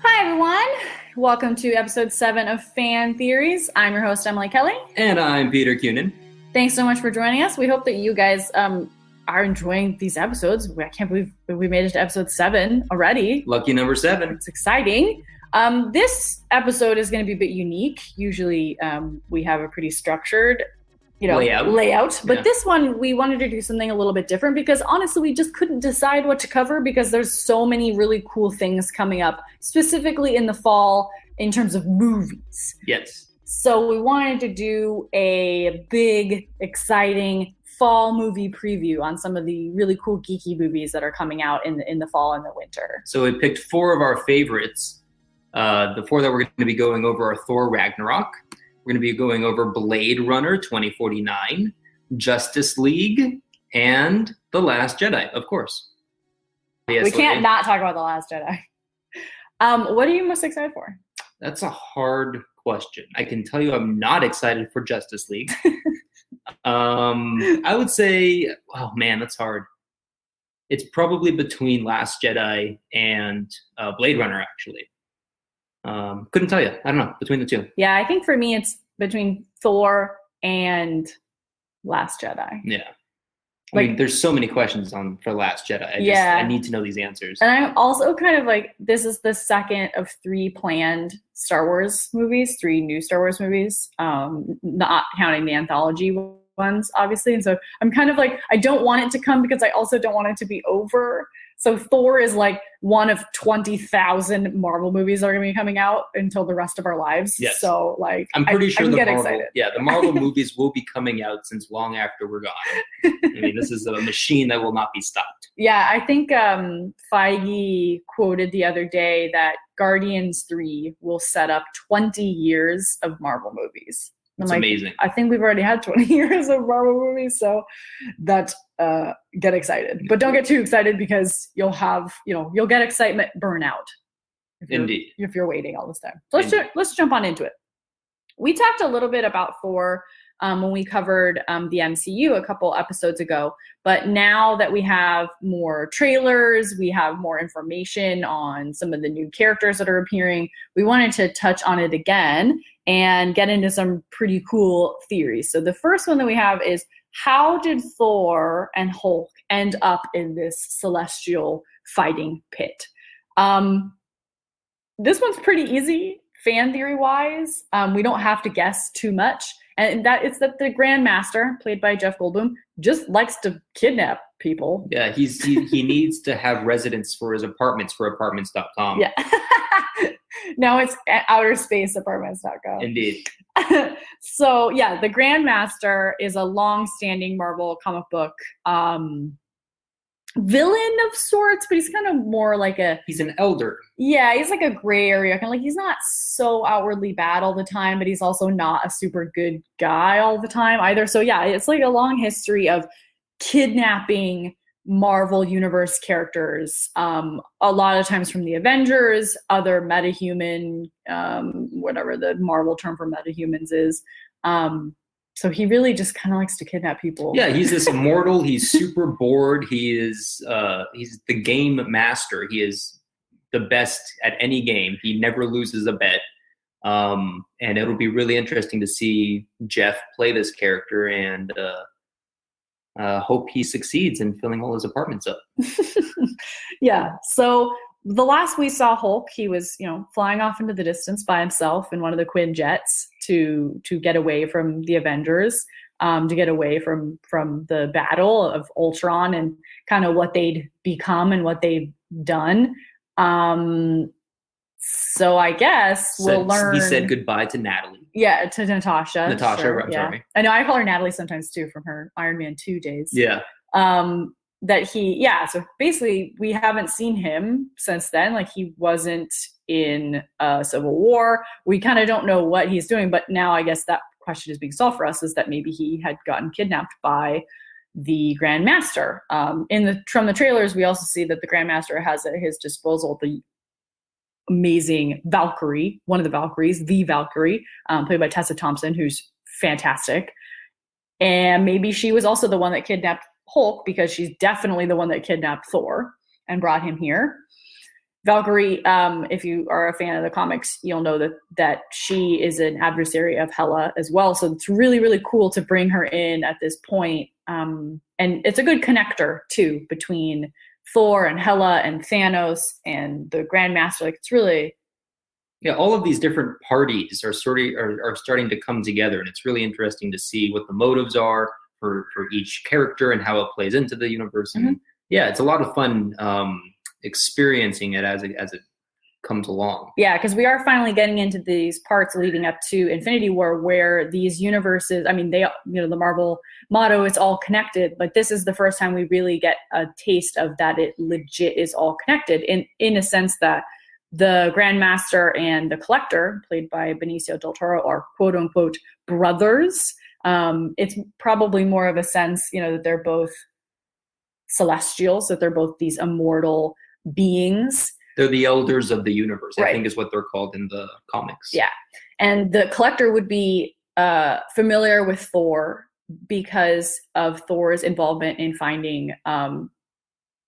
Hi, everyone. Welcome to episode 7 of Fan Theories. I'm your host, Emily Kelly. And I'm Peter Cunin. Thanks so much for joining us. We hope that you guys are enjoying these episodes. I can't believe we made it to episode 7 already. Lucky number 7. It's exciting. This episode is going to be a bit unique. Usually we have a pretty structured layout. But this one, we wanted to do something a little bit different because honestly, we just couldn't decide what to cover because there's so many really cool things coming up, specifically in the fall in terms of movies. Yes. So we wanted to do a big, exciting fall movie preview on some of the really cool geeky movies that are coming out in the fall and the winter. So we picked 4 of our favorites. The 4 that we're going to be going over are Thor Ragnarok. We're going to be going over Blade Runner 2049, Justice League, and The Last Jedi, of course. Yes, we can't not talk about The Last Jedi. What are you most excited for? That's a hard question. I can tell you I'm not excited for Justice League. I would say, oh man, that's hard. It's probably between Last Jedi and Blade Runner, actually. Couldn't tell you. I don't know. Between the 2. Yeah, I think for me it's between Thor and Last Jedi. Yeah. I mean, there's so many questions for Last Jedi. I need to know these answers. And I'm also kind of like, this is the second of 3 planned Star Wars movies, 3 new Star Wars movies, not counting the anthology ones, obviously. And so I'm kind of like, I don't want it to come because I also don't want it to be over. So Thor is like one of 20,000 Marvel movies that are going to be coming out until the rest of our lives. Yes. So like, I'm pretty sure excited. Yeah, the Marvel movies will be coming out since long after we're gone. I mean, this is a machine that will not be stopped. Yeah, I think Feige quoted the other day that Guardians 3 will set up 20 years of Marvel movies. That's amazing. I think we've already had 20 years of Marvel movies, so that's get excited. But don't get too excited because you'll get excitement burnout. Indeed. If you're waiting all this time. So let's jump on into it. We talked a little bit about Thor when we covered the MCU a couple episodes ago. But now that we have more trailers, we have more information on some of the new characters that are appearing, we wanted to touch on it again and get into some pretty cool theories. So the first one that we have is, how did Thor and Hulk end up in this celestial fighting pit? This one's pretty easy, fan theory-wise. We don't have to guess too much. And that it's that the Grand Master, played by Jeff Goldblum, just likes to kidnap people. Yeah, he needs to have residents for his apartments for apartments.com. Yeah. No, it's outerspaceapartments.com. Indeed. So, yeah, the Grand Master is a long-standing Marvel comic book villain of sorts, but he's kind of more like he's an elder. Yeah, he's like a gray area. Kind of like, he's not so outwardly bad all the time, but he's also not a super good guy all the time either. So yeah, it's like a long history of kidnapping Marvel Universe characters, a lot of times from the Avengers, other metahuman, whatever the Marvel term for metahumans is. So he really just kind of likes to kidnap people. Yeah, he's this immortal. He's super bored. He's the game master. He is the best at any game. He never loses a bet. And it'll be really interesting to see Jeff play this character and hope he succeeds in filling all his apartments up. Yeah. So the last we saw Hulk, he was, flying off into the distance by himself in one of the Quinn jets to get away from the Avengers, to get away from the battle of Ultron and kind of what they'd become and what they've done. So I guess we'll learn. He said goodbye to Natalie. Yeah, to Natasha. Sure, I'm sorry. I know, I call her Natalie sometimes too from her Iron Man 2 days. Yeah. So basically we haven't seen him since then. Like, he wasn't in Civil War. We kind of don't know what he's doing, but now I guess that question is being solved for us, is that maybe he had gotten kidnapped by the Grand Master. From the trailers, we also see that the Grand Master has at his disposal the amazing Valkyrie, one of the Valkyries, the Valkyrie, played by Tessa Thompson, who's fantastic. And maybe she was also the one that kidnapped Hulk, because she's definitely the one that kidnapped Thor and brought him here. Valkyrie, if you are a fan of the comics, you'll know that she is an adversary of Hela as well. So it's really, really cool to bring her in at this point. And it's a good connector, too, between Thor and Hela and Thanos and the Grandmaster. Like, it's really... Yeah, all of these different parties are starting to come together, and it's really interesting to see what the motives are for each character and how it plays into the universe. Mm-hmm. And yeah, it's a lot of fun experiencing it as it comes along. Yeah, because we are finally getting into these parts leading up to Infinity War, where these universes, I mean, the Marvel motto is all connected, but this is the first time we really get a taste of that it legit is all connected in a sense that the Grandmaster and the Collector, played by Benicio del Toro, are quote unquote brothers. It's probably more of a sense, that they're both celestials, that they're both these immortal beings. They're the elders of the universe, right. I think is what they're called in the comics. Yeah. And the Collector would be familiar with Thor because of Thor's involvement in finding an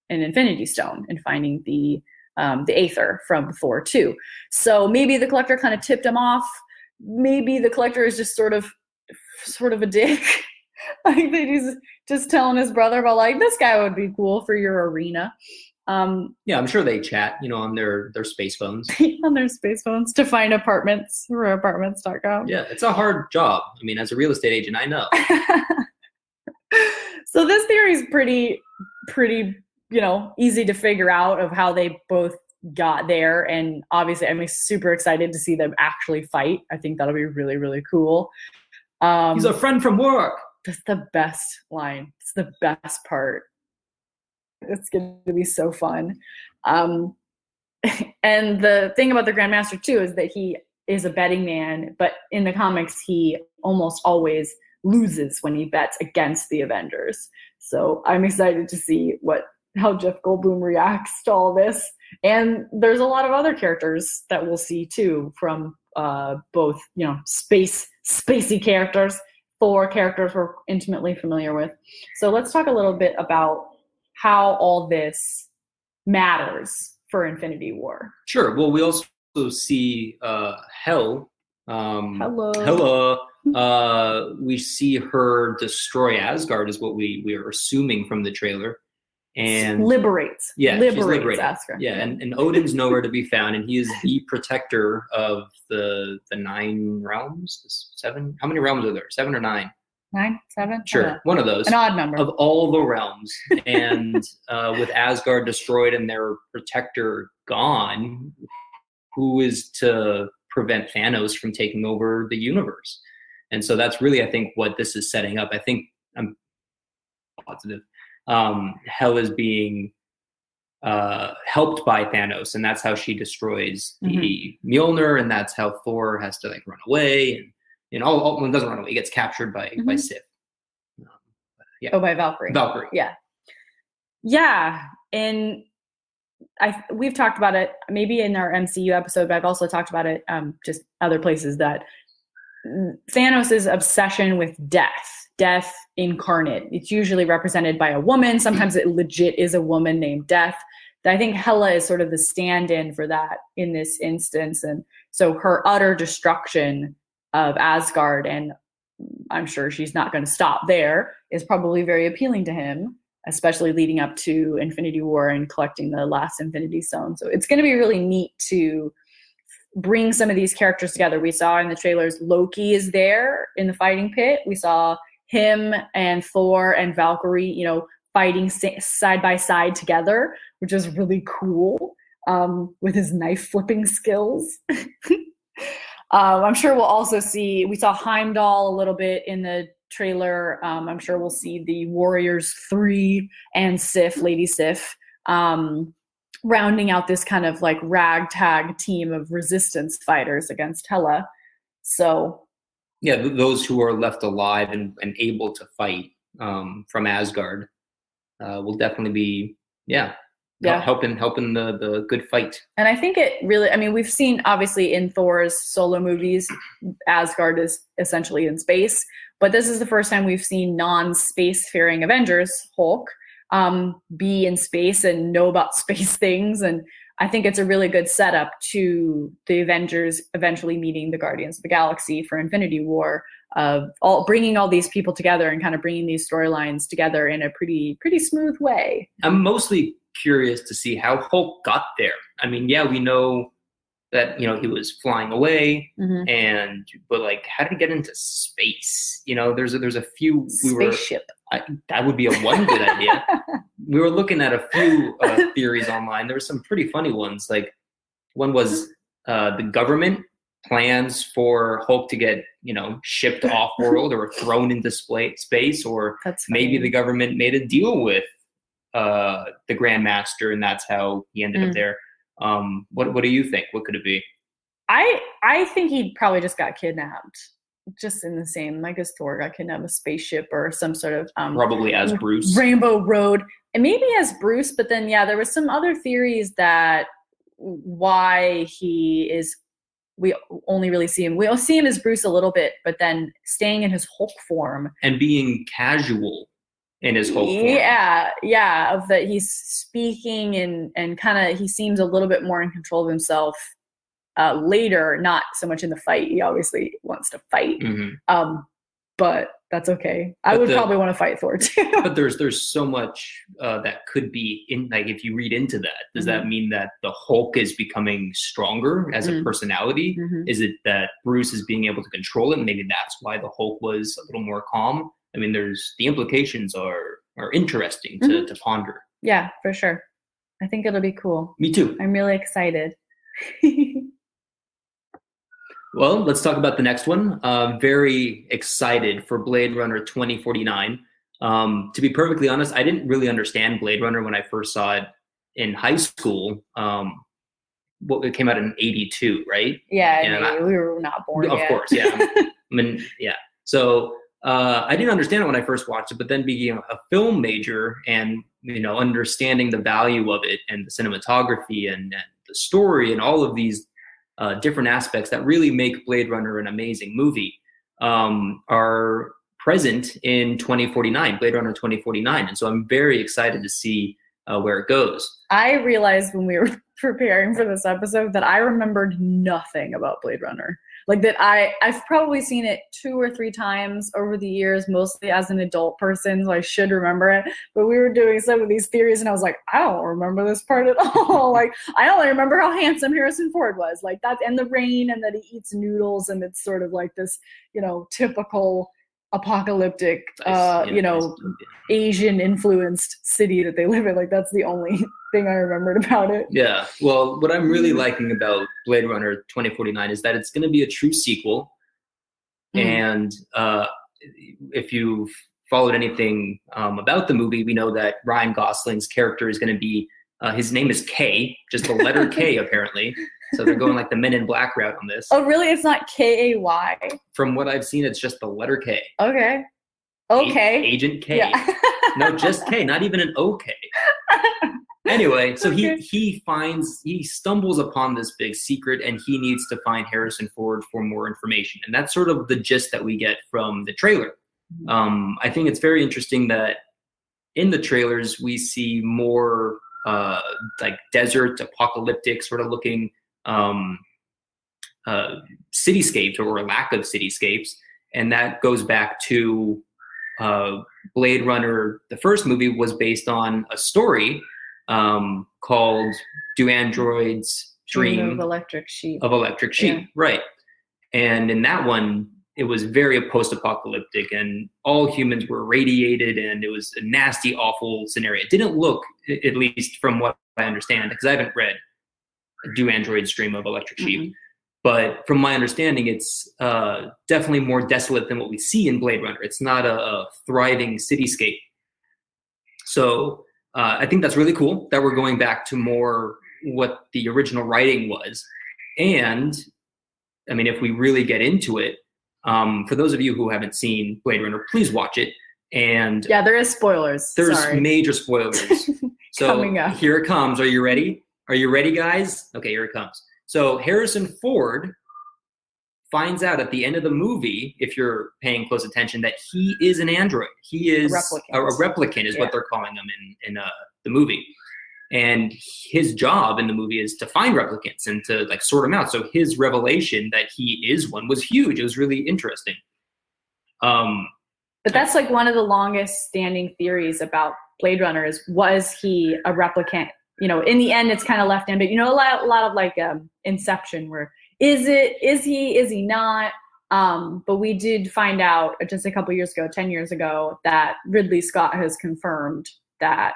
Infinity Stone and finding the Aether from Thor 2. So maybe the Collector kind of tipped him off. Maybe the Collector is just sort of a dick. Like, that he's just telling his brother about, like, this guy would be cool for your arena. Yeah, I'm sure they chat, on their space phones. On their space phones to find apartments for apartments.com. Yeah, it's a hard job. I mean, as a real estate agent, I know. So this theory is pretty, easy to figure out of how they both got there. And obviously, I'm super excited to see them actually fight. I think that'll be really, really cool. He's a friend from work. That's the best line. It's the best part. It's going to be so fun. And the thing about the Grandmaster, too, is that he is a betting man, but in the comics, he almost always loses when he bets against the Avengers. So I'm excited to see how Jeff Goldblum reacts to all this. And there's a lot of other characters that we'll see, too, from both, spacey characters, Thor characters we're intimately familiar with. So let's talk a little bit about how all this matters for Infinity War. Sure. Well, we also see Hel. Hello. We see her destroy Asgard, is what we are assuming from the trailer. And liberates. Yeah, liberates Asgard. Yeah, and Odin's nowhere to be found, and he is the protector of the 9 realms. 7? How many realms are there? 7 or 9? 9, 7? Sure, one of those. An odd number. Of all the realms. And with Asgard destroyed and their protector gone, who is to prevent Thanos from taking over the universe? And so that's really, I think, what this is setting up. I think I'm positive. Hel is being helped by Thanos, and that's how she destroys the Mjolnir, and that's how Thor has to run away, and all doesn't run away. He gets captured by Sif. Yeah. Oh, by Valkyrie. Yeah, and we've talked about it maybe in our MCU episode, but I've also talked about it just other places, that Thanos' obsession with death incarnate. It's usually represented by a woman. Sometimes it legit is a woman named Death. I think Hela is sort of the stand-in for that in this instance. And so her utter destruction of Asgard, and I'm sure she's not going to stop there, is probably very appealing to him, especially leading up to Infinity War and collecting the last Infinity Stone. So it's going to be really neat to bring some of these characters together. We saw in the trailers Loki is there in the fighting pit. We saw him and Thor and Valkyrie, fighting side by side together, which is really cool, with his knife flipping skills. I'm sure we'll also we saw Heimdall a little bit in the trailer. I'm sure we'll see the Warriors 3 and Lady Sif, rounding out this kind of ragtag team of resistance fighters against Hela. So yeah, those who are left alive and able to fight from Asgard will definitely be helping the good fight. And I think it really, we've seen obviously in Thor's solo movies, Asgard is essentially in space. But this is the first time we've seen non-space-faring Avengers, Hulk, be in space and know about space things. And I think it's a really good setup to the Avengers eventually meeting the Guardians of the Galaxy for Infinity War, of bringing all these people together and kind of bringing these storylines together in a pretty smooth way. I'm mostly curious to see how Hulk got there. I mean, yeah, we know that, he was flying away, but like, how did he get into space? There's a few. Spaceship. That would be a one good idea. We were looking at a few theories online. There were some pretty funny ones. Like, one was the government plans for Hulk to get, shipped off world or thrown into space, or maybe the government made a deal with the Grandmaster, and that's how he ended up there. What do you think? What could it be? I think he probably just got kidnapped. Just in the same, like as Thor got kidnapped, a spaceship or some sort of probably as Bruce, Rainbow Road, and maybe as Bruce. But then, there was some other theories that why he is. We only really see him. We'll see him as Bruce a little bit, but then staying in his Hulk form and being casual in his Hulk form. Yeah. Of that, he's speaking and kind of he seems a little bit more in control of himself. Later, not so much in the fight. He obviously wants to fight, but that's okay. I would probably want to fight Thor too. But there's so much that could be in, like, if you read into that, does that mean that the Hulk is becoming stronger as a personality? Is it that Bruce is being able to control it? And maybe that's why the Hulk was a little more calm. I mean, the implications are interesting to ponder. Yeah, for sure. I think it'll be cool. Me too. I'm really excited. Well, let's talk about the next one. Very excited for Blade Runner 2049. To be perfectly honest, I didn't really understand Blade Runner when I first saw it in high school. It came out in 82, right? Yeah, we were not born yet. Of course, yeah. I mean, yeah. So I didn't understand it when I first watched it, but then being a film major and, understanding the value of it and the cinematography and the story and all of these different aspects that really make Blade Runner an amazing movie are present in 2049, Blade Runner 2049. And so I'm very excited to see where it goes. I realized when we were preparing for this episode that I remembered nothing about Blade Runner. Like that I've probably seen it 2 or 3 times over the years, mostly as an adult person, so I should remember it. But we were doing some of these theories, and I was like, I don't remember this part at all. Like, I only remember how handsome Harrison Ford was, like that, and the rain, and that he eats noodles, and it's sort of like this, typical apocalyptic, Asian influenced city that they live in. Like, that's the only thing I remembered about it. Yeah. Well, what I'm really liking about Blade Runner 2049 is that it's going to be a true sequel. And if you've followed anything about the movie, we know that Ryan Gosling's character is going to be, his name is K, just the letter K apparently. So they're going like the Men in Black route on this. Oh, really? It's not K-A-Y? From what I've seen, it's just the letter K. Okay. Agent K. Yeah. No, just K, not even an OK. Anyway, so he stumbles upon this big secret, and he needs to find Harrison Ford for more information. And that's sort of the gist that we get from the trailer. I think it's very interesting that in the trailers we see more like desert, apocalyptic sort of looking cityscapes, or a lack of cityscapes. And that goes back to Blade Runner. The first movie was based on a story called Do Androids Dream of Electric Sheep? Yeah. Right. And in that one, it was very post-apocalyptic, and all humans were irradiated, and it was a nasty, awful scenario. It didn't look, at least from what I understand, because I haven't read Do Androids Dream of Electric Sheep, but from my understanding, it's definitely more desolate than what we see in Blade Runner. It's not a thriving cityscape. So I think that's really cool that we're going back to more what the original writing was. And I mean, if we really get into it, for those of you who haven't seen Blade Runner, please watch it. And yeah, there is spoilers. There's major spoilers. So coming up. Here it comes. Are you ready? Are you ready, guys? Okay, here it comes. So Harrison Ford finds out at the end of the movie, if you're paying close attention, that he is an android. He is a replicant is what they're calling him in the movie. And his job in the movie is to find replicants and to like sort them out. So his revelation that he is one was huge. It was really interesting. But that's like one of the longest standing theories about Blade Runner is, was he a replicant? You know, in the end, it's kind of left in, but you know, a lot of like Inception, where is he not? But we did find out just a couple years ago, 10 years ago, that Ridley Scott has confirmed that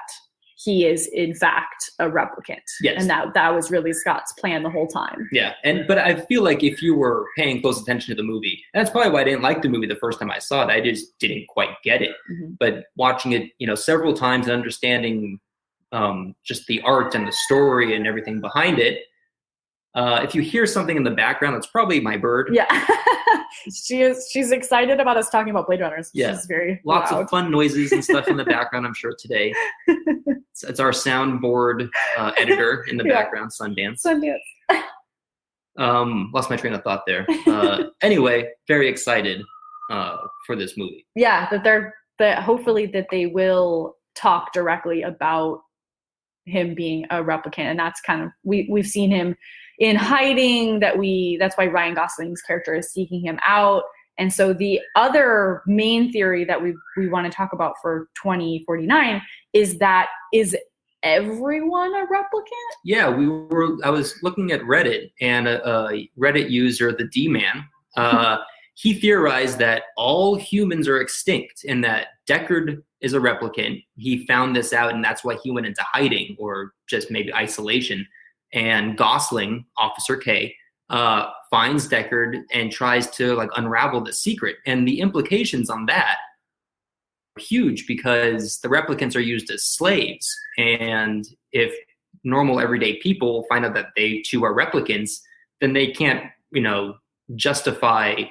he is in fact a replicant. Yes. And that was Ridley Scott's plan the whole time. Yeah. But I feel like if you were paying close attention to the movie, and that's probably why I didn't like the movie the first time I saw it. I just didn't quite get it. Mm-hmm. But watching it, you know, several times and understanding just the art and the story and everything behind it. If you hear something in the background, it's probably my bird. Yeah. She's excited about us talking about Blade Runners. Yeah. She's very lots loud. of fun noises and stuff in the background, I'm sure today. It's our soundboard editor in the background, Sundance. Lost my train of thought there. Anyway, very excited for this movie. Yeah, that hopefully that they will talk directly about him being a replicant, and that's kind of we've seen him in hiding. That's why Ryan Gosling's character is seeking him out. And so the other main theory that we want to talk about for 2049 is everyone a replicant? Yeah, I was looking at Reddit, and a Reddit user, the D-Man, he theorized that all humans are extinct and that Deckard is a replicant. He found this out, and that's why he went into hiding or just maybe isolation. And Gosling, Officer K, finds Deckard and tries to like unravel the secret. And the implications on that are huge because the replicants are used as slaves. And if normal everyday people find out that they too are replicants, then they can't, you know, justify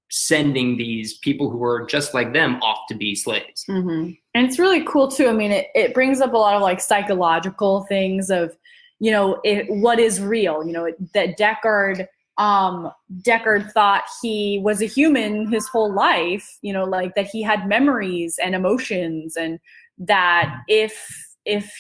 sending these people who are just like them off to be slaves. Mm-hmm. And it's really cool too. I mean, it brings up a lot of like psychological things of, you know, what is real, you know, that Deckard thought he was a human his whole life, you know, like that he had memories and emotions, and that if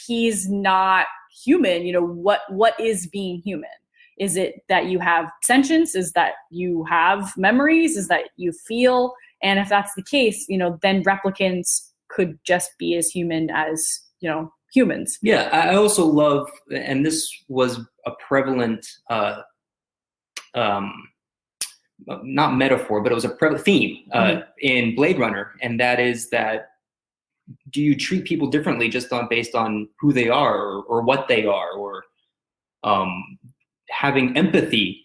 he's not human, you know, what is being human? Is it that you have sentience? Is that you have memories? Is that you feel? And if that's the case, you know, then replicants could just be as human as, you know, humans. Yeah, I also love, and this was a prevalent, not metaphor, but it was a prevalent theme in Blade Runner, and that is that do you treat people differently just based on who they are or what they are, or having empathy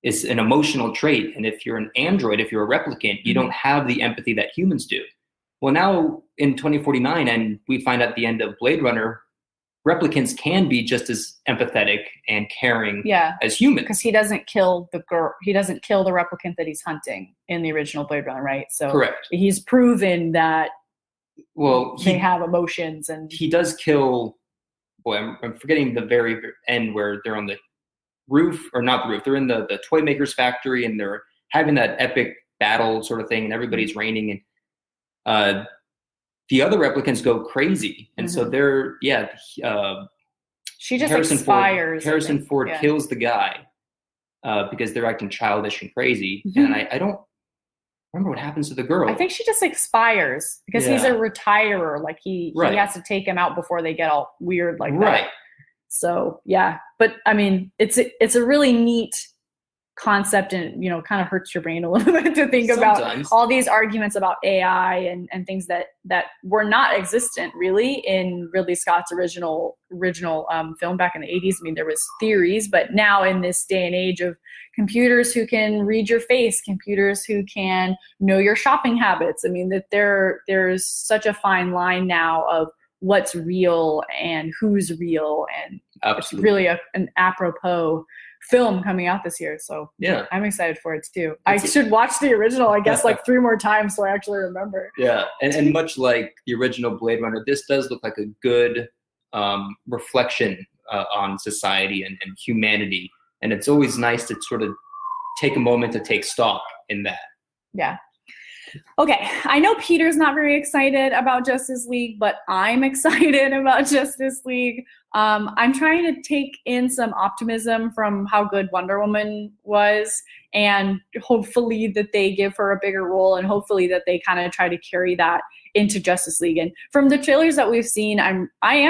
is an emotional trait. And if you're an android, if you're a replicant, you don't have the empathy that humans do. Well, now in 2049, and we find at the end of Blade Runner, replicants can be just as empathetic and caring as humans. Because he doesn't kill the girl. He doesn't kill the replicant that he's hunting in the original Blade Runner, right? So correct. He's proven that they have emotions, and he does kill. Boy, I'm forgetting the very end where they're on the roof, or not the roof. They're in the toy maker's factory, and they're having that epic battle sort of thing, and everybody's raining, and the other replicants go crazy, and so they're she just expires. Harrison Ford kills the guy because they're acting childish and crazy, and I don't remember what happens to the girl. I think she just expires because he's a retirer. Like he has to take him out before they get all weird like that. Right. So yeah, but I mean, it's a really neat concept, and you know, kind of hurts your brain a little bit to think about all these arguments about AI and things that were not existent really in Ridley Scott's original film back in the 80s. I mean, there was theories, but now in this day and age of computers who can read your face, computers who can know your shopping habits, I mean, that there's such a fine line now of what's real and who's real, and it's really an apropos film coming out this year, so yeah, I'm excited for it too. I should watch the original, I guess, like 3 more times so I actually remember. Yeah, and much like the original Blade Runner, this does look like a good reflection on society and humanity, and it's always nice to sort of take a moment to take stock in that. Yeah. Okay, I know Peter's not very excited about Justice League, but I'm excited about Justice League. I'm trying to take in some optimism from how good Wonder Woman was, and hopefully that they give her a bigger role, and hopefully that they kind of try to carry that into Justice League. And from the trailers that we've seen, I'm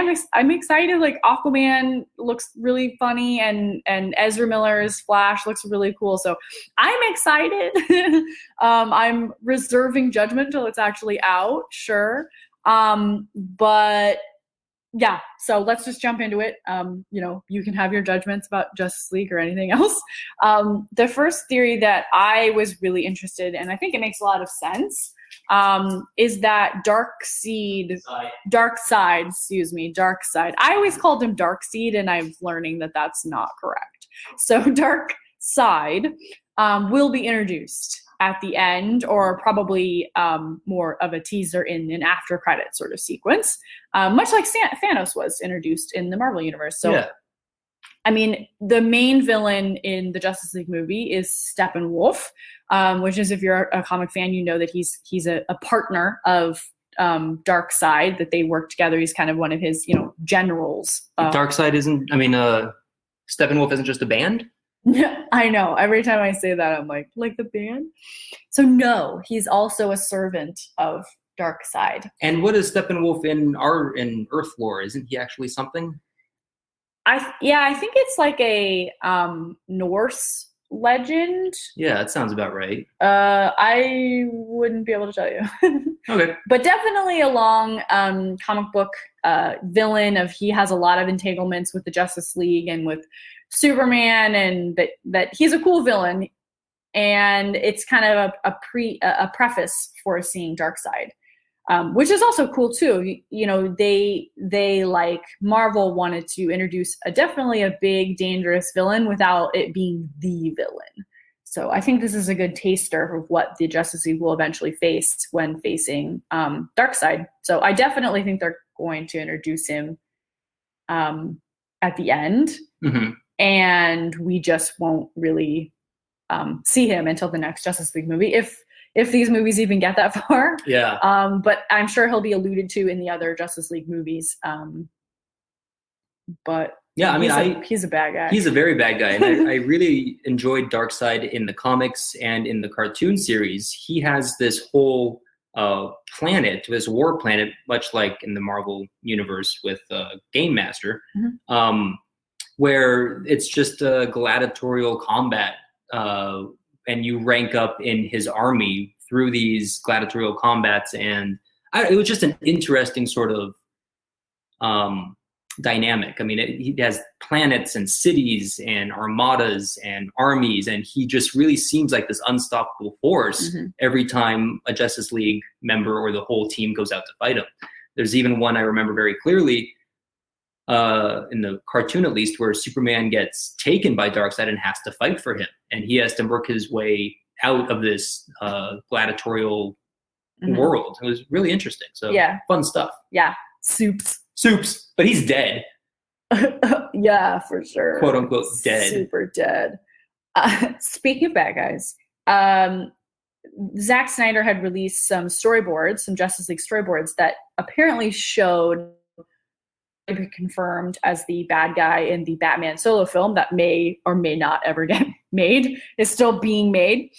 excited. Like Aquaman looks really funny, and Ezra Miller's Flash looks really cool. So I'm excited. I'm reserving judgment till it's actually out, sure. But yeah, so let's just jump into it. You can have your judgments about Justice League or anything else. The first theory that I was really interested in, and I think it makes a lot of sense, is that Darkseid. I always called him Darkseid, and I'm learning that that's not correct. So Darkseid will be introduced at the end, or probably more of a teaser in an after credit sort of sequence, much like Thanos was introduced in the Marvel Universe. So, yeah. I mean, the main villain in the Justice League movie is Steppenwolf, which is, if you're a comic fan, you know that he's a partner of Darkseid, that they work together. He's kind of one of his, generals. Darkseid isn't, Steppenwolf isn't just a band? I know. Every time I say that, I'm like the band? So no, he's also a servant of Darkseid. And what is Steppenwolf in Earth lore? Isn't he actually something? I think it's like a Norse legend. Yeah, that sounds about right. I wouldn't be able to tell you. Okay. But definitely a long comic book villain. He has a lot of entanglements with the Justice League and with Superman, and that he's a cool villain, and it's kind of a preface for seeing Darkseid, which is also cool too. They like Marvel wanted to introduce definitely a big dangerous villain without it being the villain. So I think this is a good taster of what the Justice League will eventually face when facing Darkseid. So I definitely think they're going to introduce him at the end. Mm-hmm. And we just won't really see him until the next Justice League movie, if these movies even get that far. Yeah. But I'm sure he'll be alluded to in the other Justice League movies. But yeah, he's a bad guy. He's a very bad guy, and I really enjoyed Darkseid in the comics and in the cartoon series. He has this whole planet, this war planet, much like in the Marvel universe with Game Master. Mm-hmm. Where it's just a gladiatorial combat, and you rank up in his army through these gladiatorial combats, and it was just an interesting sort of dynamic. I mean, he has planets and cities and armadas and armies, and he just really seems like this unstoppable force. Mm-hmm. Every time a Justice League member or the whole team goes out to fight him. There's even one I remember very clearly, in the cartoon at least, where Superman gets taken by Darkseid and has to fight for him, and he has to work his way out of this gladiatorial mm-hmm. world. It was really interesting. So yeah, fun stuff. Yeah, soups, but he's dead. Yeah, for sure. Quote unquote dead. Super dead. Speaking of bad guys, Zack Snyder had released some Justice League storyboards that apparently showed confirmed as the bad guy in the Batman solo film that may or may not ever get made, is still being made,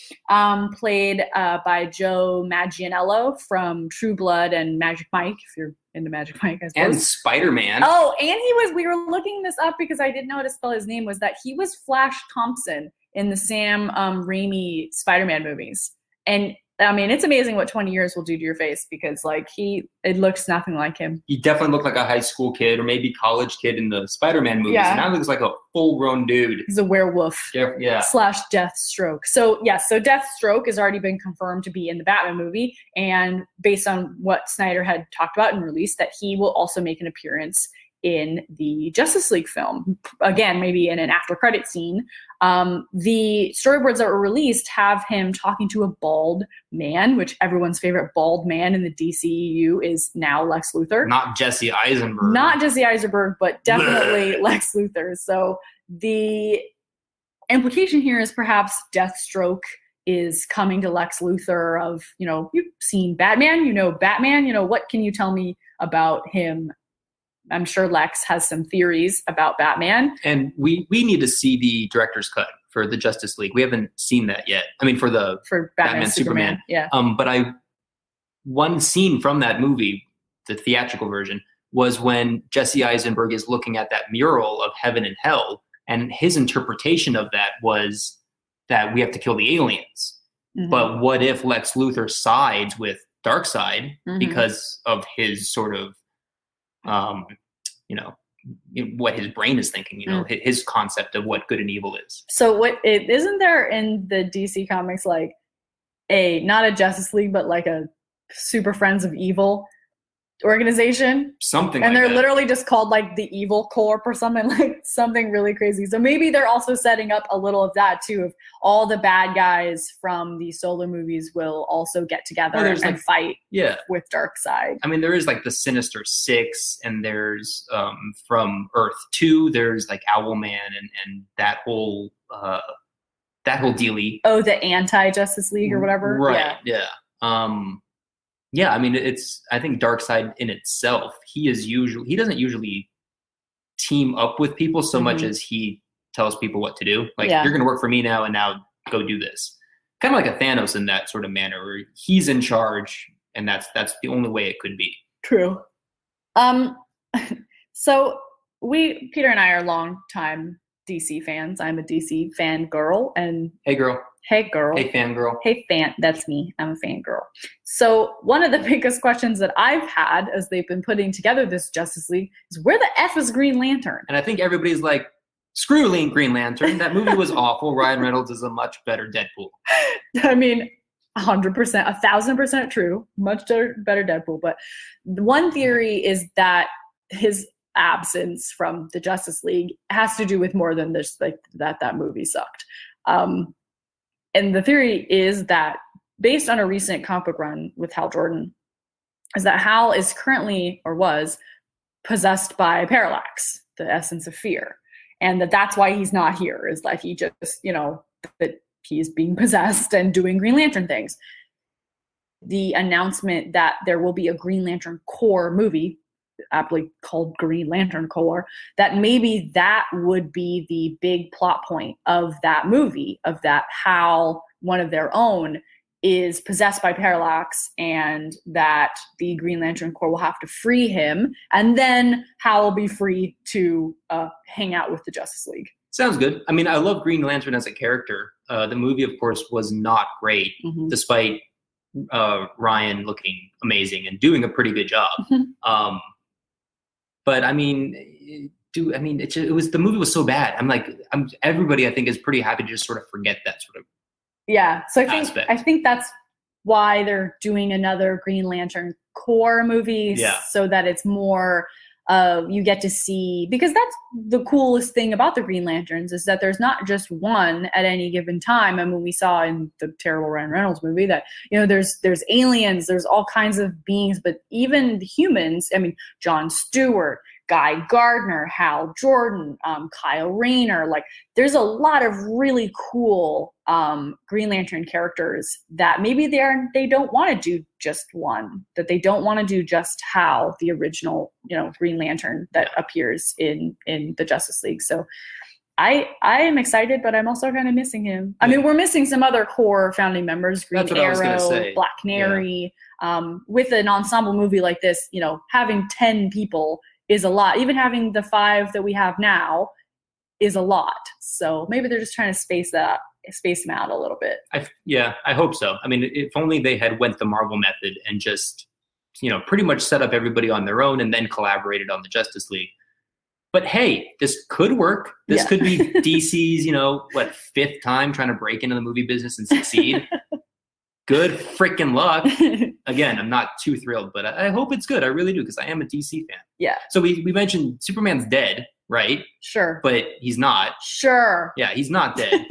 played by Joe Manganiello from True Blood and Magic Mike, if you're into Magic Mike, I suppose. And Spider-Man. Oh, and we were looking this up because I didn't know how to spell his name, was that he was Flash Thompson in the Sam Raimi Spider-Man movies. And I mean, it's amazing what 20 years will do to your face, because it looks nothing like him. He definitely looked like a high school kid or maybe college kid in the Spider-Man movies. Yeah. And now he looks like a full-grown dude. He's a werewolf. Yeah. / Deathstroke. So Deathstroke has already been confirmed to be in the Batman movie. And based on what Snyder had talked about and released, that he will also make an appearance in the Justice League film. Again, maybe in an after credit scene. The storyboards that were released have him talking to a bald man, which everyone's favorite bald man in the DCEU is now Lex Luthor. Not Jesse Eisenberg. Not Jesse Eisenberg, but definitely Lex Luthor. So implication here is perhaps Deathstroke is coming to Lex Luthor of, you've seen Batman, Batman, what can you tell me about him? I'm sure Lex has some theories about Batman. And we need to see the director's cut for the Justice League. We haven't seen that yet. I mean, for Batman Superman. Yeah. But one scene from that movie, the theatrical version, was when Jesse Eisenberg is looking at that mural of heaven and hell, and his interpretation of that was that we have to kill the aliens. Mm-hmm. But what if Lex Luthor sides with Darkseid because of his sort of, what his brain is thinking, his concept of what good and evil is. So isn't there in the DC comics like not a Justice League, but like a Super Friends of Evil organization? Something and like they're that. Literally just called like the Evil Corp or something, like something really crazy. So maybe they're also setting up a little of that too, of all the bad guys from the solo movies will also get together and fight with Darkseid. I mean, there is like the Sinister Six, and there's from Earth 2, there's like Owlman and that whole dealie. Oh, the anti-Justice League or whatever? Right, yeah. Yeah, I mean, I think Darkseid in itself, he doesn't usually team up with people so much as he tells people what to do. Like, you're going to work for me now, and now go do this. Kind of like a Thanos in that sort of manner, where he's in charge, and that's the only way it could be. True. So Peter and I are longtime DC fans. I'm a DC fan girl, and Hey girl. Hey girl. Hey fan girl. Hey fan. That's me. I'm a fan girl. So one of the biggest questions that I've had as they've been putting together this Justice League is, where the F is Green Lantern? And I think everybody's like, screw Green Lantern. That movie was awful. Ryan Reynolds is a much better Deadpool. I mean, 100%, 1,000% true. Much better Deadpool. But one theory is that his absence from the Justice League has to do with more than this, like that movie sucked. And the theory is that, based on a recent comic book run with Hal Jordan, is that Hal is currently, or was, possessed by Parallax, the essence of fear. And that's why he's not here, is that he just, that he's being possessed and doing Green Lantern things. The announcement that there will be a Green Lantern Corps movie, aptly called Green Lantern Corps, that maybe that would be the big plot point of that movie, of that Hal, one of their own, is possessed by Parallax, and that the Green Lantern Corps will have to free him, and then Hal will be free to hang out with the Justice League. Sounds good. I mean, I love Green Lantern as a character. The movie, of course, was not great, despite Ryan looking amazing and doing a pretty good job. But I mean, the movie was so bad. Everybody I think is pretty happy to just sort of forget that sort of. Yeah, so I think that's why they're doing another Green Lantern Corps movie, so that it's more you get to see, because that's the coolest thing about the Green Lanterns, is that there's not just one at any given time. I mean, we saw in the terrible Ryan Reynolds movie that, there's aliens, there's all kinds of beings, but even the humans, I mean, Jon Stewart, Guy Gardner, Hal Jordan, Kyle Rayner, like there's a lot of really cool Green Lantern characters that maybe they don't want to do just one, that they don't want to do just Hal, the original, Green Lantern that appears in the Justice League. So I am excited, but I'm also kind of missing him. I mean, we're missing some other core founding members, Green Arrow, Black Canary. With an ensemble movie like this, having 10 people is a lot. Even having the 5 that we have now is a lot. So maybe they're just trying to space them out a little bit. I hope so. I mean, if only they had went the Marvel method and just, pretty much set up everybody on their own and then collaborated on the Justice League. But hey, this could work. This could be DC's, 5th time trying to break into the movie business and succeed. Good freaking luck. Again, I'm not too thrilled, but I hope it's good. I really do, because I am a DC fan. Yeah. So we mentioned Superman's dead, right? Sure. But he's not. Sure. Yeah, he's not dead.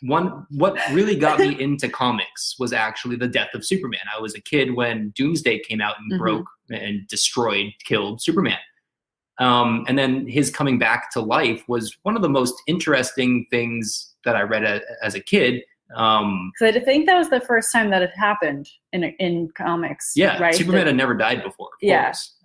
What really got me into comics was actually the death of Superman. I was a kid when Doomsday came out and broke and killed Superman. And then his coming back to life was one of the most interesting things that I read as a kid. So I think that was the first time that it happened in comics. Yeah, right? Superman had never died before, of course.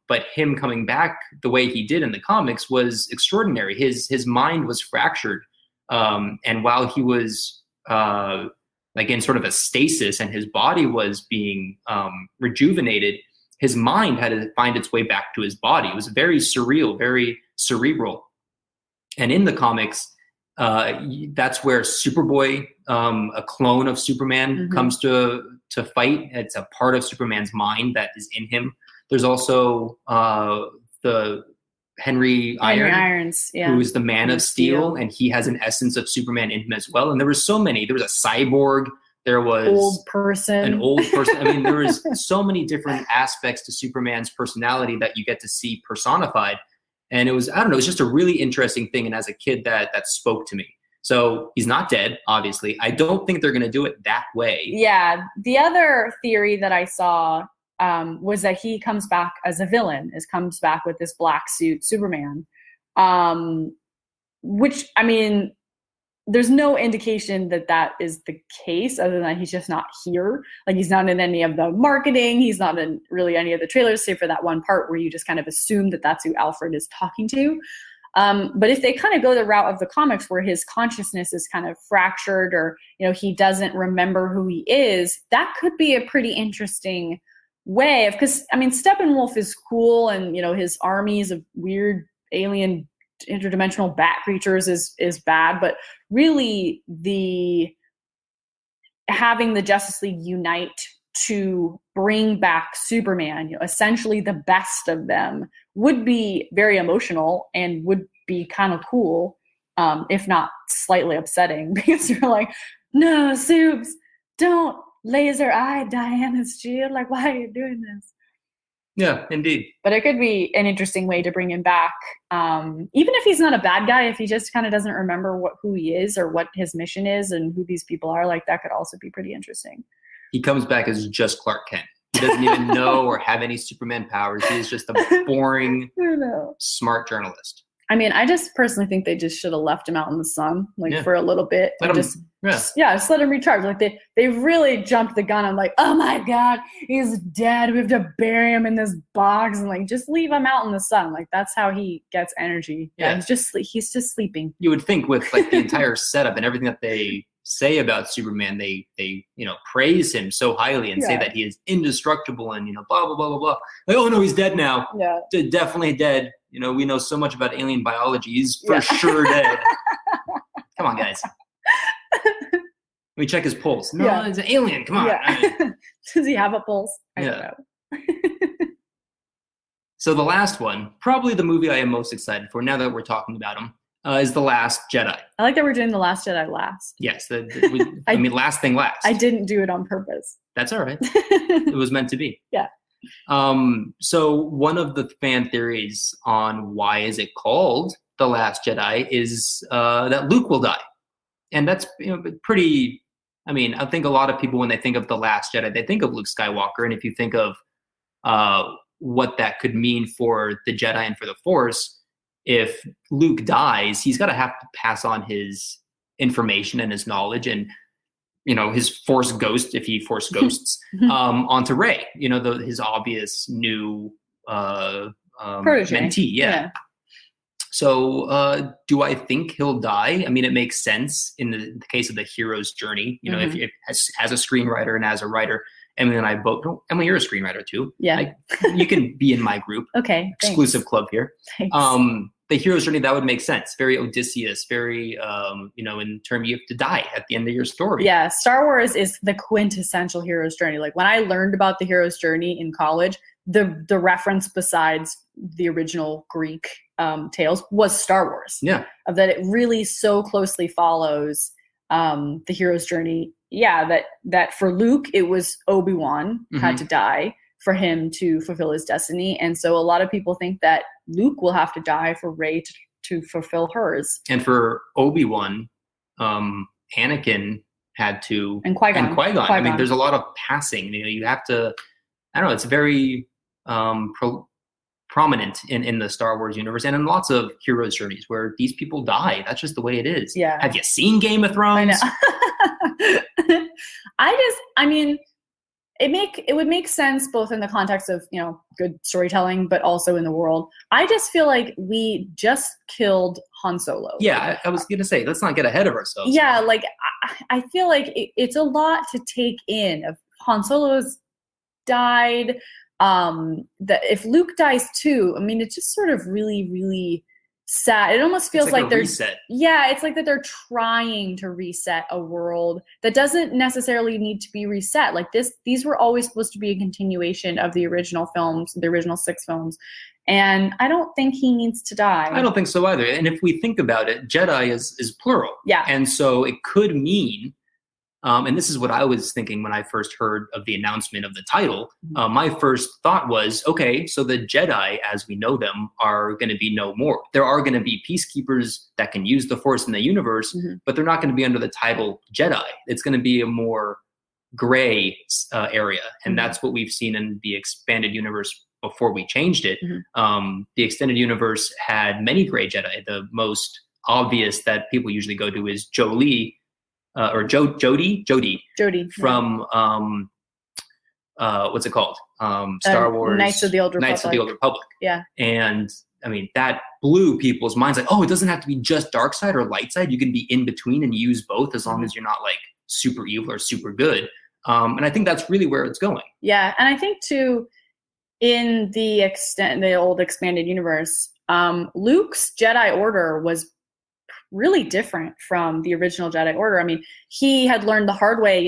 But him coming back the way he did in the comics was extraordinary. His mind was fractured, and while he was like in sort of a stasis, and his body was being rejuvenated, his mind had to find its way back to his body. It was very surreal, very cerebral. And in the comics, that's where Superboy, a clone of Superman, comes to fight. It's a part of Superman's mind that is in him. There's also the Henry Irons, who is the Man of Steel, and he has an essence of Superman in him as well. And there were so many. There was a cyborg. There was an old person. I mean, there was so many different aspects to Superman's personality that you get to see personified. And it was, I don't know, it was just a really interesting thing. And as a kid, that spoke to me. So he's not dead, obviously. I don't think they're going to do it that way. Yeah. The other theory that I saw was that he comes back as a villain, comes back with this black suit Superman, which, I mean, there's no indication that is the case other than he's just not here. Like, he's not in any of the marketing. He's not in really any of the trailers, save for that one part where you just kind of assume that that's who Alfred is talking to. But if they kind of go the route of the comics where his consciousness is kind of fractured, or, he doesn't remember who he is, that could be a pretty interesting way of, because, I mean, Steppenwolf is cool, and, his armies of weird alien interdimensional bat creatures is bad, but really having the Justice League unite to bring back Superman, essentially the best of them, would be very emotional and would be kind of cool, if not slightly upsetting, because you're like, no, Supes, don't laser eye Diana's shield. Like, why are you doing this? Yeah, indeed. But it could be an interesting way to bring him back. Even if he's not a bad guy, if he just kind of doesn't remember who he is or what his mission is and who these people are, like, that could also be pretty interesting. He comes back as just Clark Kent. He doesn't even know or have any Superman powers. He's just a boring, smart journalist. I mean, I just personally think they just should have left him out in the sun, for a little bit. Just let him recharge. Like, they really jumped the gun. I'm like, oh my God, he's dead. We have to bury him in this box, and just leave him out in the sun. Like, that's how he gets energy. Yeah, he's just sleeping. You would think with the entire setup and everything that they say about Superman, they praise him so highly and say that he is indestructible and blah blah blah blah blah. Like, oh no, he's dead now. Yeah, definitely dead. We know so much about alien biology. He's for sure dead. Come on, guys. Let me check his pulse. No, it's an alien. Come on. Yeah. Does he have a pulse? I don't know. So the last one, probably the movie I am most excited for now that we're talking about him, is The Last Jedi. I like that we're doing The Last Jedi last. Yes. Last thing last. I didn't do it on purpose. That's all right. It was meant to be. Yeah. So one of the fan theories on why is it called The Last Jedi is that Luke will die. And that's pretty, I think a lot of people, when they think of The Last Jedi, they think of Luke Skywalker. And if you think of what that could mean for the Jedi and for the Force, if Luke dies, he's got to have to pass on his information and his knowledge and his Force ghost, if he Force ghosts, onto Rey, his obvious new protege. Mentee. Yeah. So do I think he'll die? I mean, it makes sense in the case of the hero's journey. If as a screenwriter and as a writer, Emily and I both. Emily, you're a screenwriter too. Yeah. You can be in my group. Okay. Exclusive club here. Thanks. The hero's journey, that would make sense. Very Odysseus, very, in terms you have to die at the end of your story. Yeah, Star Wars is the quintessential hero's journey. Like, when I learned about the hero's journey in college, the reference besides the original Greek tales was Star Wars. Yeah. Of that it really so closely follows the hero's journey. Yeah, that for Luke, it was Obi-Wan had to die for him to fulfill his destiny. And so a lot of people think that Luke will have to die for Rey to fulfill hers. And for Obi-Wan, Anakin had to... And Qui-Gon. I mean, there's a lot of passing. You have to... I don't know. It's very... prominent in the Star Wars universe and in lots of heroes' journeys where these people die. That's just the way it is. Yeah. Have you seen Game of Thrones? I know. I mean, it would make sense both in the context of, good storytelling, but also in the world. I just feel like we just killed Han Solo. Yeah, I was going to say, let's not get ahead of ourselves. Yeah, like I feel like it's a lot to take in. If Han Solo's died, that if Luke dies too, I mean, it's just sort of really, really sad. It almost feels like there's reset. Yeah, it's like that they're trying to reset a world that doesn't necessarily need to be reset. Like these were always supposed to be a continuation of the original films, the original 6 films. And I don't think he needs to die. I don't think so either. And if we think about it, Jedi is plural. Yeah. And so it could mean, and this is what I was thinking when I first heard of the announcement of the title. My first thought was, okay, so the Jedi, as we know them, are going to be no more. There are going to be peacekeepers that can use the Force in the universe, but they're not going to be under the title Jedi. It's going to be a more gray area. And that's what we've seen in the expanded universe before we changed it. The extended universe had many gray Jedi. The most obvious that people usually go to is Jodie from what's it called? Star Wars Knights of the Old Republic. Yeah. And I mean, that blew people's minds. Like, oh, it doesn't have to be just dark side or light side. You can be in between and use both as long as you're not like super evil or super good. And I think that's really where it's going. Yeah. And I think too, in the old expanded universe, Luke's Jedi Order was really different from the original Jedi Order. I mean, he had learned the hard way,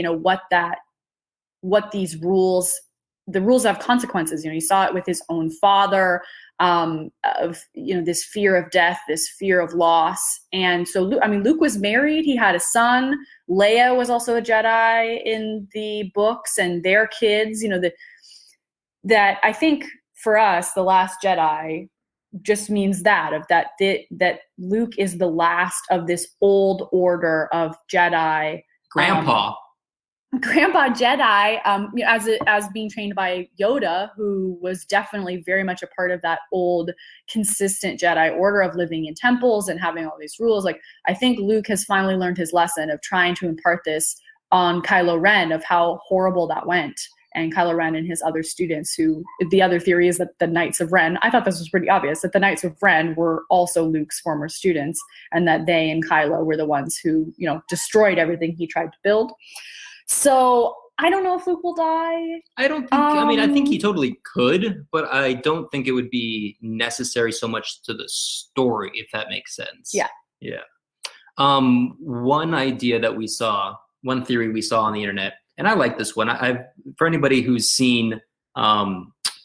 what these rules, the rules have consequences. He saw it with his own father, of, this fear of death, this fear of loss. And so, Luke was married. He had a son. Leia was also a Jedi in the books, and their kids, that I think for us, The Last Jedi just means that Luke is the last of this old order of Jedi. Grandpa Jedi, as being trained by Yoda, who was definitely very much a part of that old consistent Jedi order of living in temples and having all these rules. Like, I think Luke has finally learned his lesson of trying to impart this on Kylo Ren, of how horrible that went. And Kylo Ren and his other students, who the other theory is that the Knights of Ren, I thought this was pretty obvious, that the Knights of Ren were also Luke's former students, and that they and Kylo were the ones who, destroyed everything he tried to build. So I don't know if Luke will die. I don't think, I think he totally could, but I don't think it would be necessary so much to the story, if that makes sense. Yeah. Yeah. One idea that we saw, one theory we saw on the internet, and I like this one. For anybody who's seen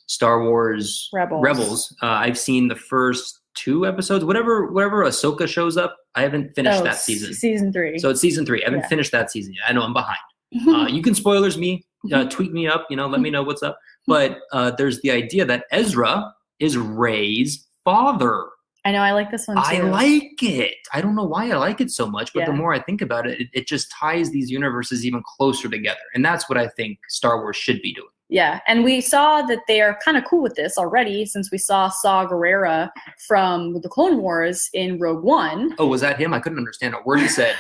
Star Wars Rebels, I've seen the first 2 episodes. Whatever Ahsoka shows up, I haven't finished that season. Season 3. So it's season 3. I haven't finished that season yet. I know I'm behind. You can spoilers me, tweet me up, let me know what's up. But there's the idea that Ezra is Rey's father. I know, I like this one too. I like it. I don't know why I like it so much, but the more I think about it, it just ties these universes even closer together. And that's what I think Star Wars should be doing. Yeah, and we saw that they are kind of cool with this already, since we saw Saw Gerrera from the Clone Wars in Rogue One. Oh, was that him? I couldn't understand a word he said.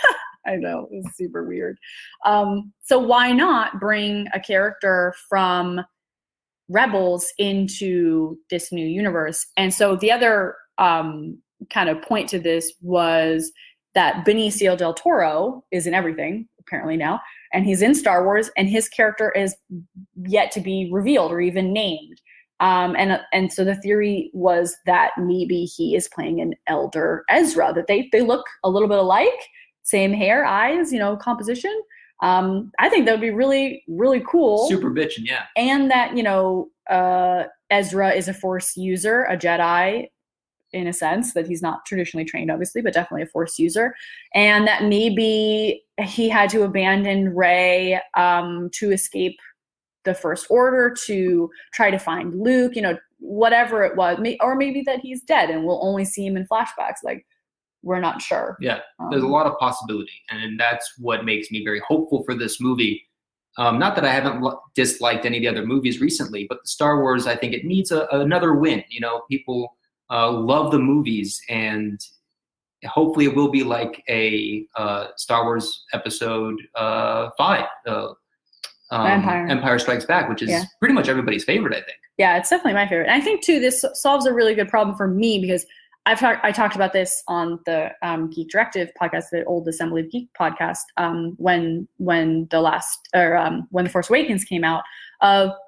I know, it was super weird. So why not bring a character from Rebels into this new universe? And so the other kind of point to this was that Benicio del Toro is in everything, apparently now, and he's in Star Wars, and his character is yet to be revealed or even named. And so the theory was that maybe he is playing an elder Ezra, that they look a little bit alike, same hair, eyes, composition. I think that would be really, really cool. Super bitchin', yeah. And that, Ezra is a Force user, a Jedi, in a sense, that he's not traditionally trained, obviously, but definitely a Force user. And that maybe he had to abandon Rey to escape the First Order, to try to find Luke, whatever it was. Or maybe that he's dead and we'll only see him in flashbacks. Like, we're not sure. Yeah, there's a lot of possibility. And that's what makes me very hopeful for this movie. Not that I haven't disliked any of the other movies recently, but the Star Wars, I think it needs another win. You know, people love the movies, and hopefully it will be like a Star Wars Episode 5, Empire Strikes Back, which is pretty much everybody's favorite, I think. Yeah, it's definitely my favorite. And I think, too, this solves a really good problem for me because I talked about this on the Geek Directive podcast, the old Assembly of Geek podcast, when The Force Awakens came out.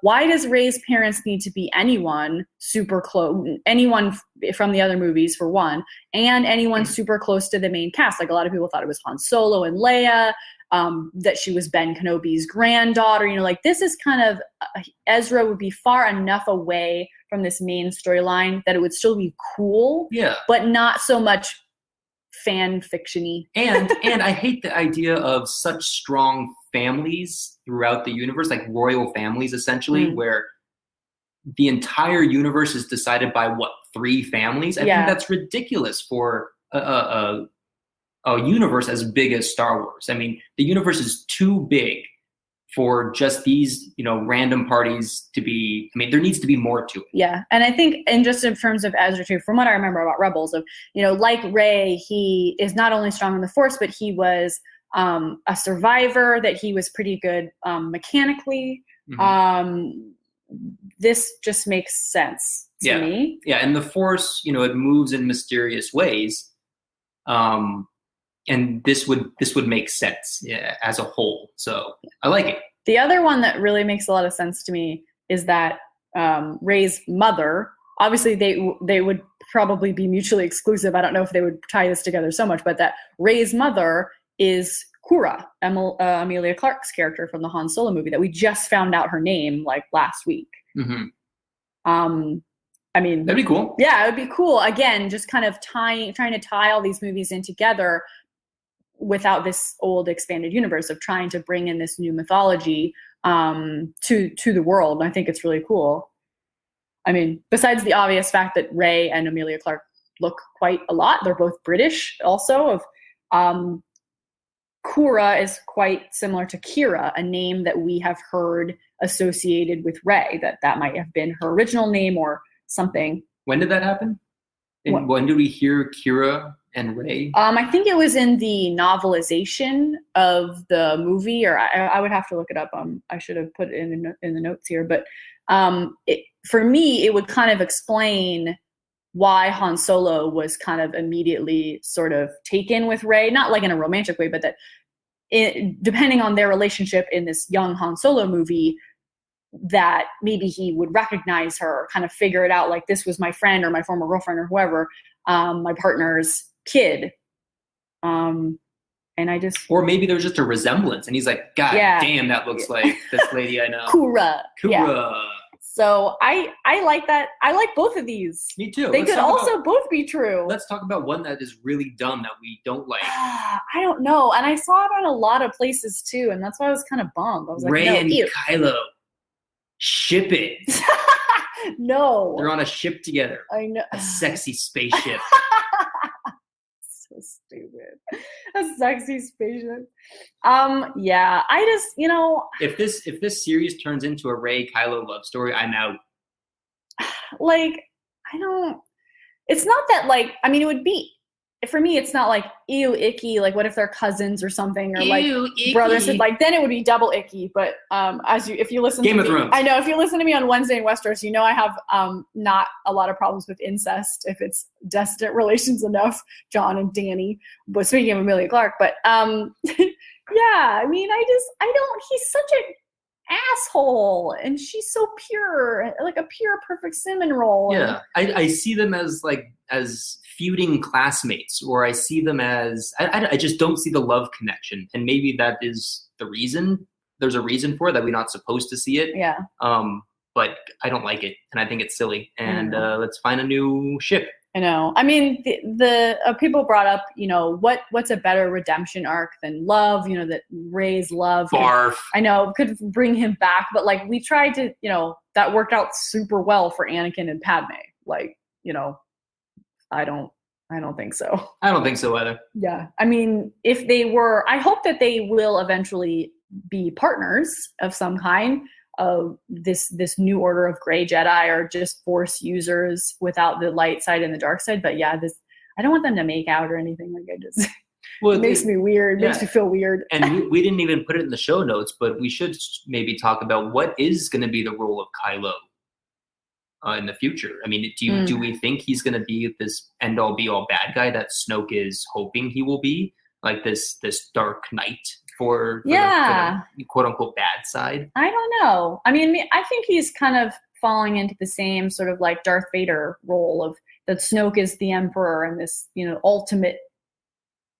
Why does Rey's parents need to be anyone super close, anyone from the other movies for one, and anyone super close to the main cast? Like a lot of people thought it was Han Solo and Leia, that she was Ben Kenobi's granddaughter. You know, like this is kind of Ezra would be far enough away from this main storyline that it would still be cool, but not so much fan fiction-y. And I hate the idea of such strong families throughout the universe, like royal families, essentially, where the entire universe is decided by 3 families. I think that's ridiculous for a universe as big as Star Wars. I mean, the universe is too big for just these, random parties to be. I mean, there needs to be more to it. Yeah, and I think, and just in terms of Ezra too, from what I remember about Rebels, of like Rey, he is not only strong in the Force, but he was a survivor. That he was pretty good mechanically. This just makes sense to me. Yeah, and the Force, it moves in mysterious ways. And this would make sense as a whole. So I like it. The other one that really makes a lot of sense to me is that Rey's mother, obviously they would probably be mutually exclusive. I don't know if they would tie this together so much, but that Rey's mother is Kura, Emilia Clarke's character from the Han Solo movie that we just found out her name like last week. I mean, that'd be cool. Yeah, it would be cool. Again, just kind of trying to tie all these movies in together without this old expanded universe of trying to bring in this new mythology to the world. And I think it's really cool. I mean, besides the obvious fact that Rey and Emilia Clarke look quite a lot, they're both British also. Kura is quite similar to Kira, a name that we have heard associated with Rey, that might have been her original name or something. When did that happen? When did we hear Kira and Rey? I think it was in the novelization of the movie, or I would have to look it up. I should have put it in the notes here, but for me, it would kind of explain why Han Solo was kind of immediately sort of taken with Rey, not like in a romantic way, but that depending on their relationship in this young Han Solo movie, that maybe he would recognize her, kind of figure it out, like this was my friend or my former girlfriend or whoever, my partner's kid. And I just... Or maybe there's just a resemblance and he's like, God damn, that looks like this lady I know. Kura. Yeah. So I like that. I like both of these. Me too. They could also both be true. Let's talk about one that is really dumb that we don't like. I don't know. And I saw it on a lot of places too, and that's why I was kind of bummed. I was like, Rey and Kylo. Ship it. No. They're on a ship together. I know. A sexy spaceship. So stupid. A sexy spaceship. Yeah, I just, if this series turns into a Rey Kylo love story, I'm out. Like, it's not that, like, I mean, it would be, for me, it's not like, ew, icky, like, what if they're cousins or something, or ew, like icky. Brothers, like, then it would be double icky. But if you listen Game to of me, Thrones. I know, if you listen to me on Wednesday in Westeros, I have not a lot of problems with incest if it's distant relations enough, John and Danny. But speaking of Emilia Clarke, but yeah, I mean, he's such an asshole, and she's so pure, like a pure, perfect cinnamon roll. Yeah, I see them as feuding classmates, or I see them as, I just don't see the love connection. And maybe that is the reason. There's a reason for it, that we're not supposed to see it. Yeah. But I don't like it, and I think it's silly. And let's find a new ship. I know. I mean, the people brought up, what's a better redemption arc than love? That Rey's love. Barf. I know, could bring him back, but like we tried to, that worked out super well for Anakin and Padme. Like, I don't think so. I don't think so either. Yeah. I mean, if they were, I hope that they will eventually be partners of some kind. This new order of gray Jedi are just Force users without the light side and the dark side. But yeah, I don't want them to make out or anything. Like it makes me weird. It makes me feel weird. And we didn't even put it in the show notes, but we should maybe talk about what is going to be the role of Kylo in the future. I mean, do we think he's going to be this end all be all bad guy that Snoke is hoping he will be, like this dark knight for the quote unquote bad side? I don't know. I mean, I think he's kind of falling into the same sort of like Darth Vader role of that Snoke is the Emperor and this, ultimate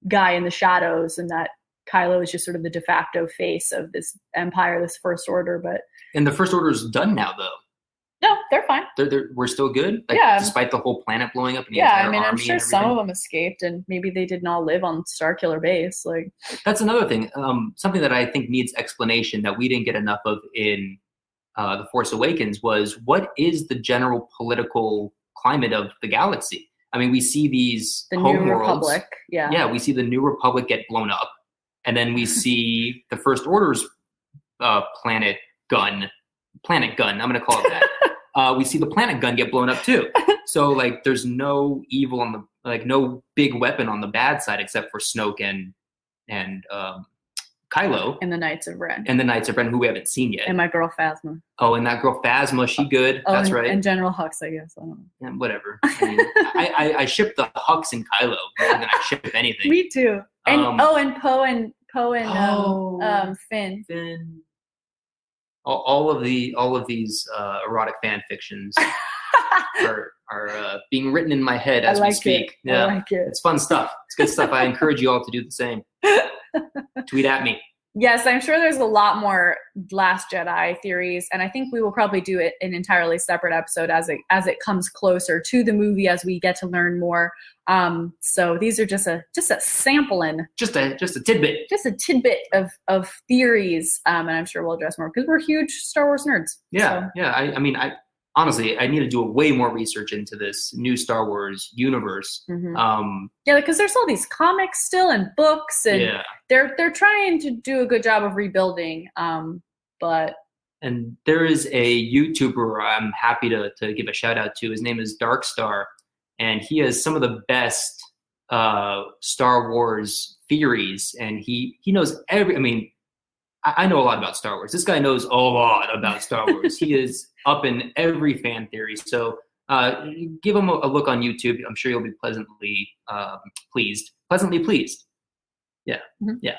guy in the shadows, and that Kylo is just sort of the de facto face of this Empire, this First Order. And the First Order is done now, though. No, they're fine. We're still good? Despite the whole planet blowing up? And the I mean, I'm sure some of them escaped, and maybe they didn't all live on Starkiller Base. That's another thing. Something that I think needs explanation that we didn't get enough of in The Force Awakens was, what is the general political climate of the galaxy? I mean, we see the New Republic. Yeah, we see the New Republic get blown up, and then we see the First Order's planet gun. I'm going to call it that. We see the planet gun get blown up too. So there's no evil on no big weapon on the bad side except for Snoke and Kylo. And the Knights of Ren. Who we haven't seen yet. And my girl Phasma. Oh, and that girl Phasma, she good. That's right. And General Hux, I guess. I don't know. Yeah, whatever. I mean, I ship the Hux and Kylo more than I ship anything. Me too. And Poe and Finn. Finn. All of these erotic fan fictions are being written in my head as we speak. Yeah, I like it. It's fun stuff. It's good stuff. I encourage you all to do the same. Tweet at me. Yes, I'm sure there's a lot more Last Jedi theories, and I think we will probably do it an entirely separate episode as it comes closer to the movie, as we get to learn more. So these are just a sampling, just a tidbit of theories, and I'm sure we'll address more because we're huge Star Wars nerds. Yeah, so. I mean, honestly, I need to do way more research into this new Star Wars universe. Mm-hmm. Because there's all these comics still and books, and they're trying to do a good job of rebuilding. But there is a YouTuber I'm happy to give a shout out to. His name is Darkstar, and he has some of the best Star Wars theories, and he knows I know a lot about Star Wars. This guy knows a lot about Star Wars. He is up in every fan theory. So give him a look on YouTube. I'm sure you'll be pleasantly pleased. Yeah. Mm-hmm. Yeah.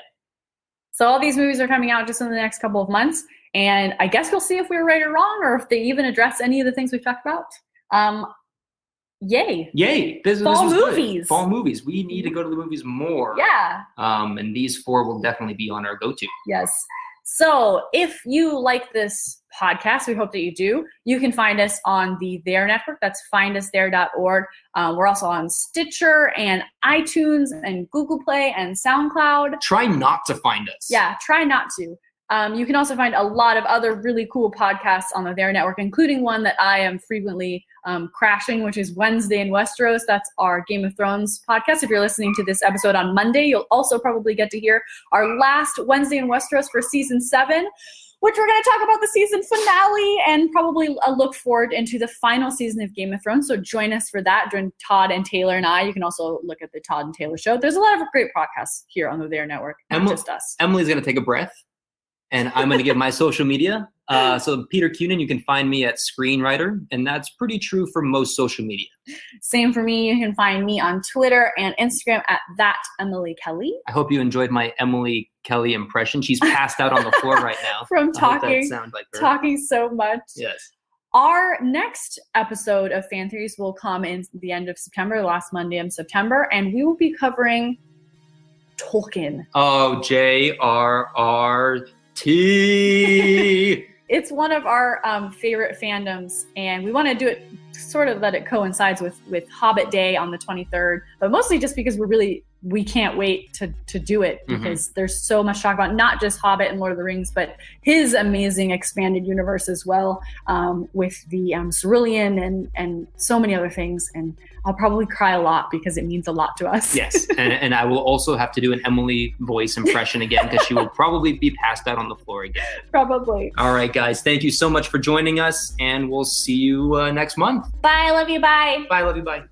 So all these movies are coming out just in the next couple of months. And I guess we'll see if we were right or wrong, or if they even address any of the things we've talked about. Yay. This movies. Fall movies. We need to go to the movies more. Yeah. And these 4 will definitely be on our go-to. Yes. So if you like this podcast, we hope that you do. You can find us on the There Network. That's findusthere.org. We're also on Stitcher and iTunes and Google Play and SoundCloud. Try not to find us. Yeah, try not to. You can also find a lot of other really cool podcasts on the There Network, including one that I am frequently crashing, which is Wednesday in Westeros. That's our Game of Thrones podcast. If you're listening to this episode on Monday, you'll also probably get to hear our last Wednesday in Westeros for season 7, which we're going to talk about the season finale and probably a look forward into the final season of Game of Thrones. So join us for that. Join Todd and Taylor and I. You can also look at the Todd and Taylor Show. There's a lot of great podcasts here on the There Network, not just us. Emily's going to take a breath. And I'm going to give my social media. So Peter Cunin, you can find me at Screenwriter, and that's pretty true for most social media. Same for me. You can find me on Twitter and Instagram at @EmilyKelly. I hope you enjoyed my Emily Kelly impression. She's passed out on the floor right now. From talking so much. Yes. Our next episode of Fan Theories will come in the end of September, the last Monday in September, and we will be covering Tolkien. Oh, J.R.R. It's one of our favorite fandoms, and we want to do it, sort of let it coincides with Hobbit Day on the 23rd, but mostly just because we're really we can't wait to do it, because there's so much to talk about, not just Hobbit and Lord of the Rings, but his amazing expanded universe as well, with the Cerulean and so many other things. And I'll probably cry a lot because it means a lot to us. Yes, and I will also have to do an Emily voice impression again, because she will probably be passed out on the floor again. Probably. All right, guys, thank you so much for joining us, and we'll see you next month. Bye, love you, bye. Bye, love you, bye.